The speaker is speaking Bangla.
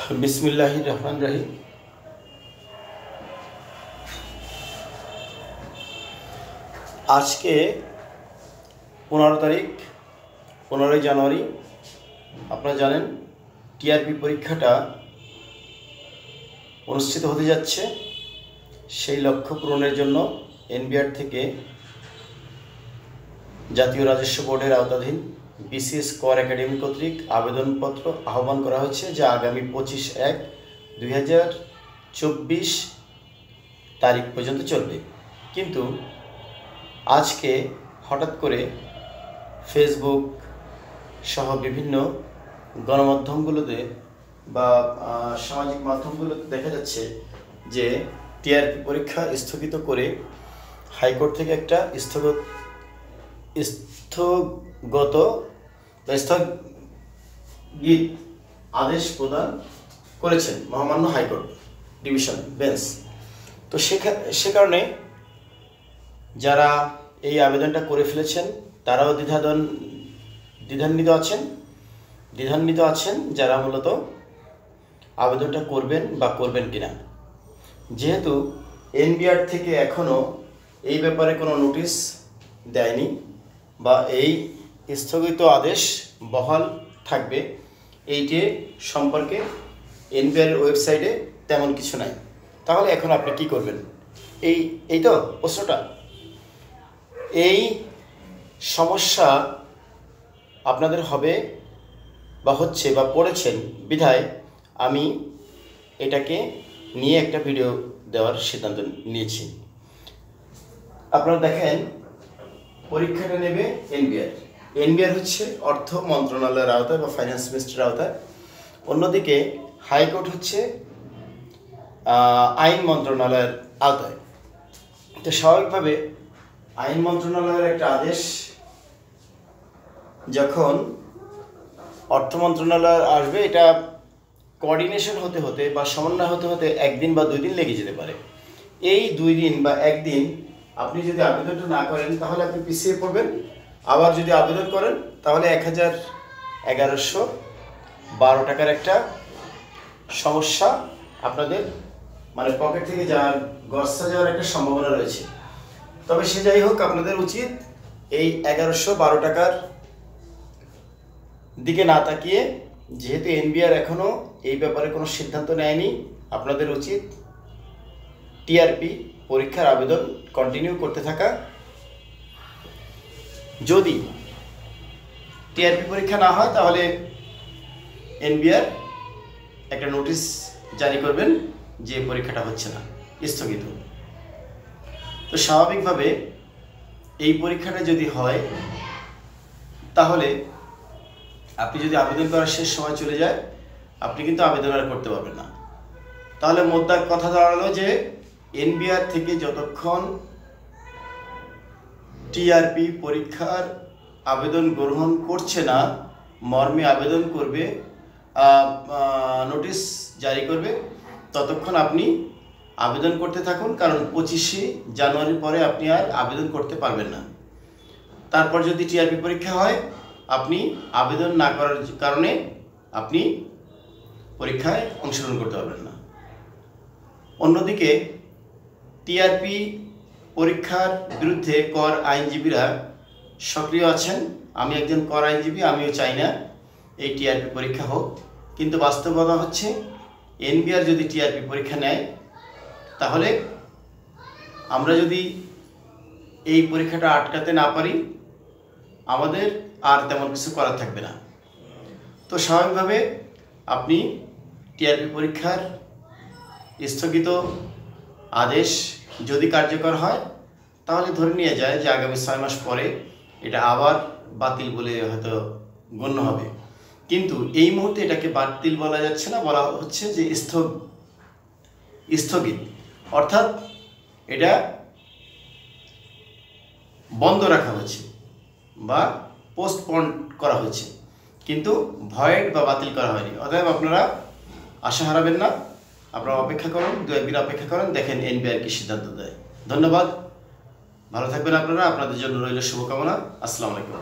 बिस्मिल्लाहिर रहमानिर रहीम। आज के 15 तारीख 15 জানুয়ারি আপনারা জানেন টিআরপি পরীক্ষাটা অনুষ্ঠিত হতে যাচ্ছে। সেই লক্ষ্য পূরণের জন্য এনবিআর থেকে জাতীয় রাজস্ব বোর্ডের আওতাধীন বিসিএস কর একাডেমি কর্তৃক আবেদনপত্র আহ্বান করা হচ্ছে, যা আগামী 25/1/2024 তারিখ পর্যন্ত চলবে। কিন্তু আজকে হঠাৎ করে ফেসবুক সহ বিভিন্ন গণমাধ্যমগুলোতে বা সামাজিক মাধ্যমগুলোতে দেখা যাচ্ছে যে টিআরপি পরীক্ষা স্থগিত করে হাইকোর্ট থেকে একটা স্থগিত আদেশ প্রদান করেছেন মহামান্য হাইকোর্ট ডিভিশন বেঞ্চ। তো সে কারণে যারা এই আবেদনটা করে ফেলেছেন তারাও দ্বিধান্বিত আছেন যারা মূলত আবেদনটা করবেন বা করবেন কিনা। যেহেতু এনবিআর থেকে এখনও এই ব্যাপারে কোনো নোটিশ দেয়নি বা এই স্থগিত আদেশ বহাল থাকবে, এইটি সম্পর্কে এনবিআর ওয়েবসাইটে তেমন কিছু নাই। তাহলে এখন আপনি কি করবেন? এই তো প্রশ্নটা। এই সমস্যা আপনাদের হবে বা হচ্ছে বা পড়েছেন বিধায় আমি এটাকে নিয়ে একটা ভিডিও দেওয়ার সিদ্ধান্ত নিয়েছি। আপনারা দেখেন, পরীক্ষাটা নেবে এনবিআর হচ্ছে অর্থ মন্ত্রণালয়ের আওতায় বা ফাইন্যান্স মিনিস্ট্রির আওতায়। অন্যদিকে হাইকোর্ট হচ্ছে আইন মন্ত্রণালয়ের আওতায়। তো স্বাভাবিকভাবে আইন মন্ত্রণালয়ের একটা আদেশ যখন অর্থ মন্ত্রণালয় আসবে, এটা কোঅর্ডিনেশন হতে হতে বা সমন্বয় হতে হতে একদিন বা 2 দিন লেগে যেতে পারে। এই 2 দিন বা একদিন আপনি যদি আবেদনটা না করেন তাহলে আপনি পিছিয়ে পড়বেন। আবার যদি আবেদন করেন তাহলে 1112 টাকার একটা সমস্যা আপনাদের পকেট থেকে গচ্ছা যাওয়ার একটা সম্ভাবনা রয়েছে। তবে সে যাই হোক, আপনাদের উচিত এই 1112 টাকার দিকে না তাকিয়ে, যেহেতু এনবিআর এখনও এই ব্যাপারে কোনো সিদ্ধান্ত নেয়নি, আপনাদের উচিত টিআরপি পরীক্ষার আবেদন কন্টিনিউ করতে থাকা। যদি টিআরপি পরীক্ষা না হয় তাহলে এনবিআর একটা নোটিশ জারি করবেন যে পরীক্ষাটা হচ্ছে না, স্থগিত। তো স্বাভাবিকভাবে এই পরীক্ষাটা যদি হয় তাহলে আপনি যদি আবেদন করার শেষ সময় চলে যায়, আপনি কিন্তু আবেদন আর করতে পারবেন না। তাহলে মোদ্দা কথা দাঁড়ালো যে এনবিআর থেকে যতক্ষণ টিআরপি পরীক্ষার আবেদন গ্রহণ করছে না মর্মে আবেদন করবে, নোটিশ জারি করবে, ততক্ষণ আপনি আবেদন করতে থাকুন। কারণ 25শে জানুয়ারির পরে আপনি আর আবেদন করতে পারবেন না। তারপর যদি টিআরপি পরীক্ষা হয়, আপনি আবেদন না করার কারণে আপনি পরীক্ষায় অংশগ্রহণ করতে পারবেন না। অন্যদিকে টিআরপি পরীক্ষার বিরুদ্ধে কর আইনজীবীরা সক্রিয় আছেন। আমি একজন কর আইনজীবী, আমিও চাই না এই টিআরপি পরীক্ষা হোক। কিন্তু বাস্তবতা হচ্ছে এনবিআর যদি টিআরপি পরীক্ষা নেয় তাহলে আমরা যদি এই পরীক্ষাটা আটকাতে না পারি, আমাদের আর তেমন কিছু করার থাকবে না। তো স্বাভাবিকভাবে আপনি টিআরপি পরীক্ষার স্থগিত আদেশ যদি কার্যকর হয় তাহলে ধরে নিয়ে যায় যে আগামী 6 মাস পরে এটা আবার বাতিল বলে হয়তো গণ্য হবে। কিন্তু এই মুহূর্তে এটাকে বাতিল বলা যাচ্ছে না, বলা হচ্ছে যে স্থগিত, অর্থাৎ এটা বন্ধ রাখা হয়েছে বা পোস্টপন করা হয়েছে, কিন্তু ভয়েড বা বাতিল করা হয়নি। অতএব আপনারা আশা হারাবেন না, আপনারা অপেক্ষা করুন, 2-1 দিন অপেক্ষা করেন, দেখেন এনবিআর কি সিদ্ধান্ত দেয়। ধন্যবাদ, ভালো থাকবেন আপনারা। আপনাদের জন্য রইল শুভকামনা। আসসালামু আলাইকুম।